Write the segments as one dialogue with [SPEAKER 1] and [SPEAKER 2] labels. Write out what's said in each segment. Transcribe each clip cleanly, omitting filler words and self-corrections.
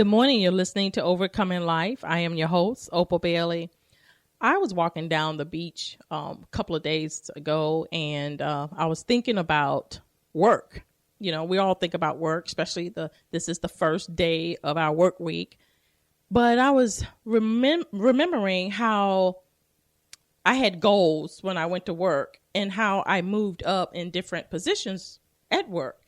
[SPEAKER 1] Good morning. You're listening to Overcoming Life. I am your host, Opal Bailey. I was walking down the beach a couple of days ago, and I was thinking about work. You know, we all think about work, especially this is the first day of our work week. But I was remembering how I had goals when I went to work and how I moved up in different positions at work.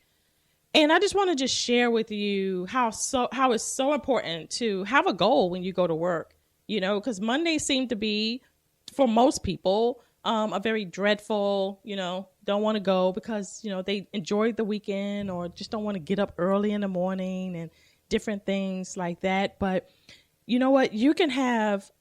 [SPEAKER 1] And I just want to just share with you how it's so important to have a goal when you go to work, you know, because Mondays seem to be, for most people, a very dreadful, don't want to go because, they enjoyed the weekend or just don't want to get up early in the morning and different things like that. But you know what? You can have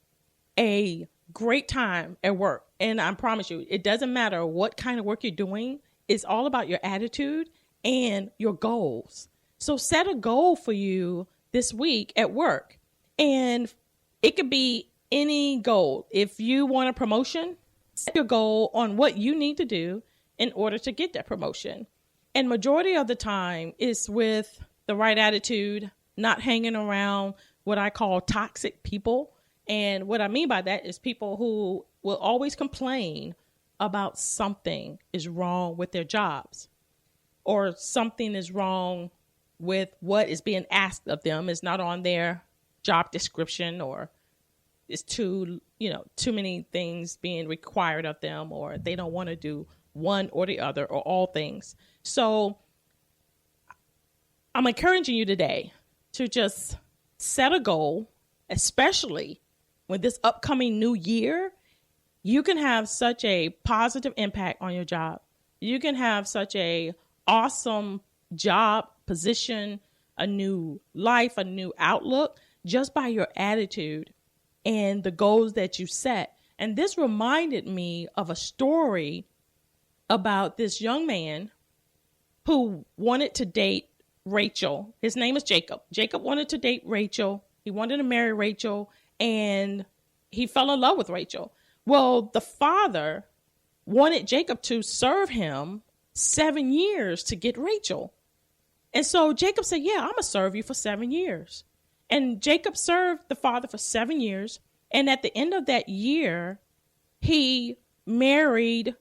[SPEAKER 1] a great time at work. And I promise you, it doesn't matter what kind of work you're doing. It's all about your attitude and your goals. So set a goal for you this week at work. And it could be any goal. If you want a promotion, set your goal on what you need to do in order to get that promotion. And majority of the time is with the right attitude, not hanging around what I call toxic people. And what I mean by that is people who will always complain about something is wrong with their jobs, or something is wrong with what is being asked of them is not on their job description, or it's too many things being required of them, or they don't want to do one or the other or all things. So I'm encouraging you today to just set a goal, especially when this upcoming new year, you can have such a positive impact on your job. You can have such a awesome job position, a new life, a new outlook, just by your attitude and the goals that you set. And this reminded me of a story about this young man who wanted to date Rachel. His name is Jacob. Jacob wanted to date Rachel. He wanted to marry Rachel, and he fell in love with Rachel. Well, the father wanted Jacob to serve him 7 years to get Rachel. And so Jacob said, yeah, I'm going to serve you for 7 years. And Jacob served the father for 7 years. And at the end of that year, he married,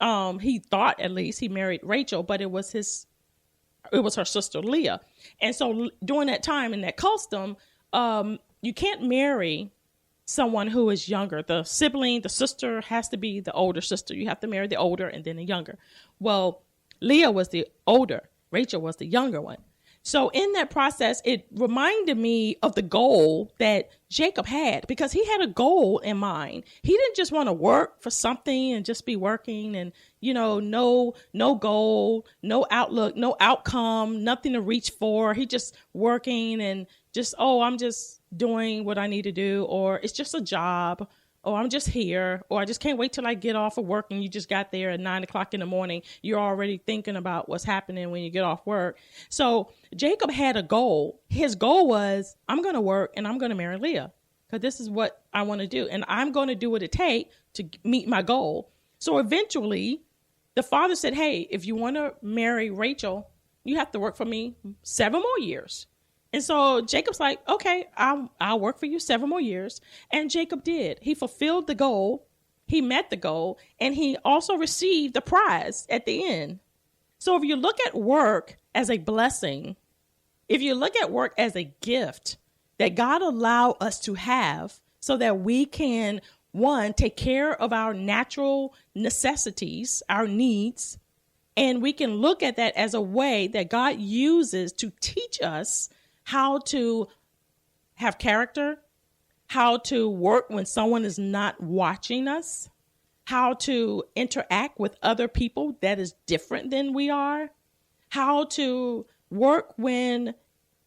[SPEAKER 1] he thought at least he married Rachel, but it was her sister Leah. And so during that time and that custom, you can't marry someone who is younger. The sibling, the sister has to be the older sister. You have to marry the older and then the younger. Well, Leah was the older. Rachel was the younger one. So in that process, it reminded me of the goal that Jacob had, because he had a goal in mind. He didn't just want to work for something and just be working and, no goal, no outlook, no outcome, nothing to reach for. He just working and just, I'm just doing what I need to do, or it's just a job, or I'm just here, or I just can't wait till I get off of work and you just got there at 9:00 in the morning. You're already thinking about what's happening when you get off work. So Jacob had a goal. His goal was, I'm going to work and I'm going to marry Leah because this is what I want to do. And I'm going to do what it takes to meet my goal. So eventually the father said, hey, if you want to marry Rachel, you have to work for me 7 more years. And so Jacob's like, okay, I'll work for you 7 more years. And Jacob did. He fulfilled the goal. He met the goal. And he also received the prize at the end. So if you look at work as a blessing, if you look at work as a gift that God allowed us to have so that we can, one, take care of our natural necessities, our needs, and we can look at that as a way that God uses to teach us how to have character, how to work when someone is not watching us, how to interact with other people that is different than we are, how to work when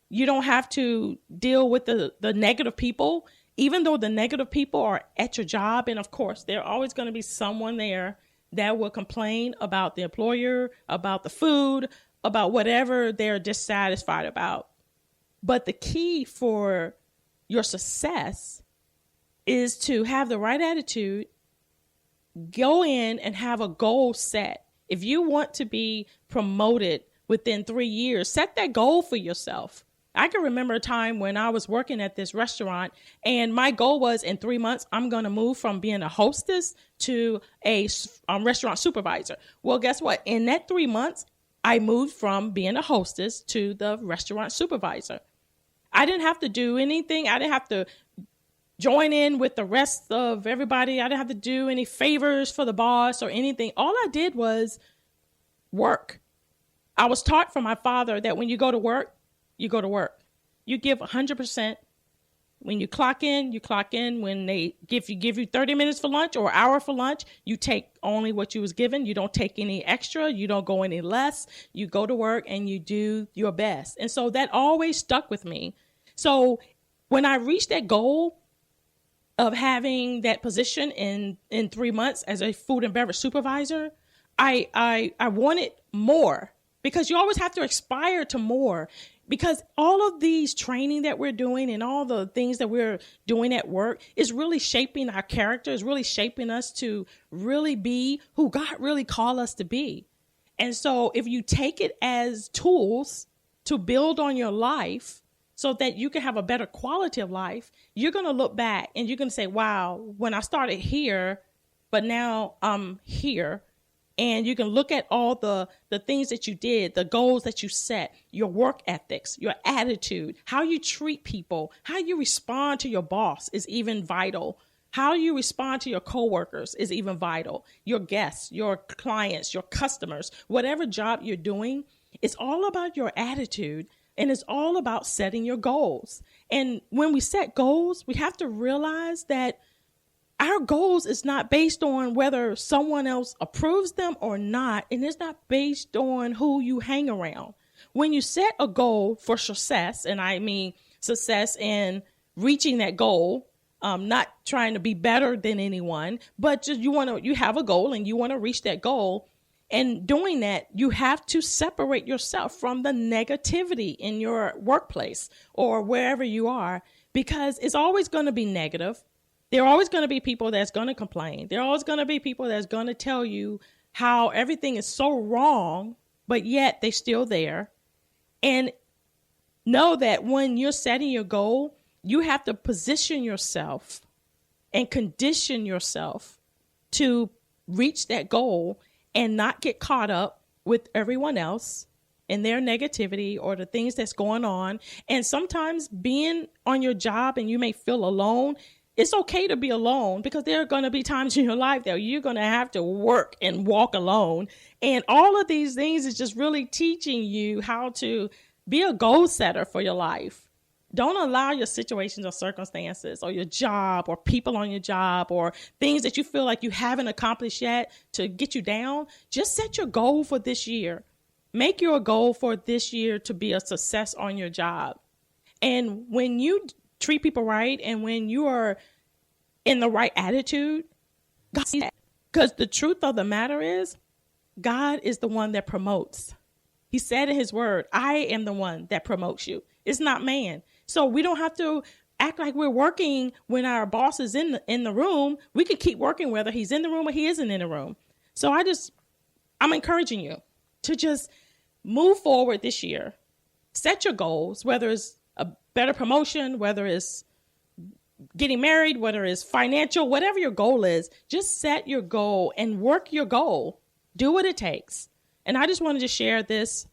[SPEAKER 1] you don't have to deal with the negative people, even though the negative people are at your job. And of course, there are always going to be someone there that will complain about the employer, about the food, about whatever they're dissatisfied about. But the key for your success is to have the right attitude, go in and have a goal set. If you want to be promoted within 3 years, set that goal for yourself. I can remember a time when I was working at this restaurant, and my goal was in 3 months, I'm going to move from being a hostess to a restaurant supervisor. Well, guess what? In that 3 months, I moved from being a hostess to the restaurant supervisor. I didn't have to do anything. I didn't have to join in with the rest of everybody. I didn't have to do any favors for the boss or anything. All I did was work. I was taught from my father that when you go to work, you go to work. You give 100%. When you clock in, you clock in. When they give you 30 minutes for lunch or an hour for lunch, you take only what you was given. You don't take any extra. You don't go any less. You go to work and you do your best. And so that always stuck with me. So when I reached that goal of having that position in 3 months as a food and beverage supervisor, I wanted more, because you always have to aspire to more. Because all of these training that we're doing and all the things that we're doing at work is really shaping our character, is really shaping us to really be who God really called us to be. And so if you take it as tools to build on your life so that you can have a better quality of life, you're going to look back and you're going to say, wow, when I started here, but now I'm here. And you can look at all the things that you did, the goals that you set, your work ethics, your attitude, how you treat people, how you respond to your boss is even vital. How you respond to your coworkers is even vital. Your guests, your clients, your customers, whatever job you're doing, it's all about your attitude, and it's all about setting your goals. And when we set goals, we have to realize that our goals is not based on whether someone else approves them or not, and it's not based on who you hang around. When you set a goal for success, and I mean success in reaching that goal, not trying to be better than anyone, but just you have a goal and you want to reach that goal. And doing that, you have to separate yourself from the negativity in your workplace or wherever you are, because it's always going to be negative. There are always going to be people that's going to complain. There are always going to be people that's going to tell you how everything is so wrong, but yet they're still there. And know that when you're setting your goal, you have to position yourself and condition yourself to reach that goal and not get caught up with everyone else and their negativity or the things that's going on. And sometimes being on your job and you may feel alone, it's okay to be alone, because there are going to be times in your life that you're going to have to work and walk alone. And all of these things is just really teaching you how to be a goal setter for your life. Don't allow your situations or circumstances or your job or people on your job or things that you feel like you haven't accomplished yet to get you down. Just set your goal for this year. Make your goal for this year to be a success on your job. And when you treat people right and when you are in the right attitude, God sees that. Because the truth of the matter is, God is the one that promotes. He said in his word, I am the one that promotes you. It's not man. So we don't have to act like we're working when our boss is in the room. We can keep working whether he's in the room or he isn't in the room. So I'm encouraging you to just move forward this year. Set your goals, whether it's a better promotion, whether it's getting married, whether it's financial, whatever your goal is, just set your goal and work your goal. Do what it takes. And I just wanted to share this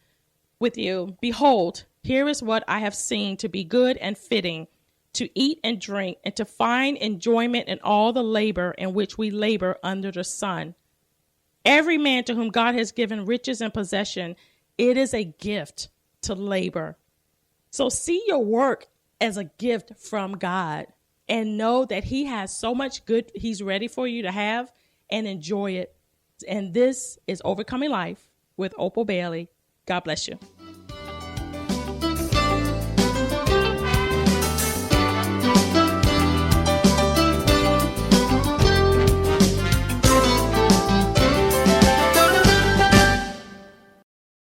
[SPEAKER 1] with you. Behold, here is what I have seen to be good and fitting, to eat and drink, and to find enjoyment in all the labor in which we labor under the sun. Every man to whom God has given riches and possession, it is a gift to labor. So see your work as a gift from God and know that he has so much good he's ready for you to have, and enjoy it. And this is Overcoming Life with Opal Bailey. God bless you.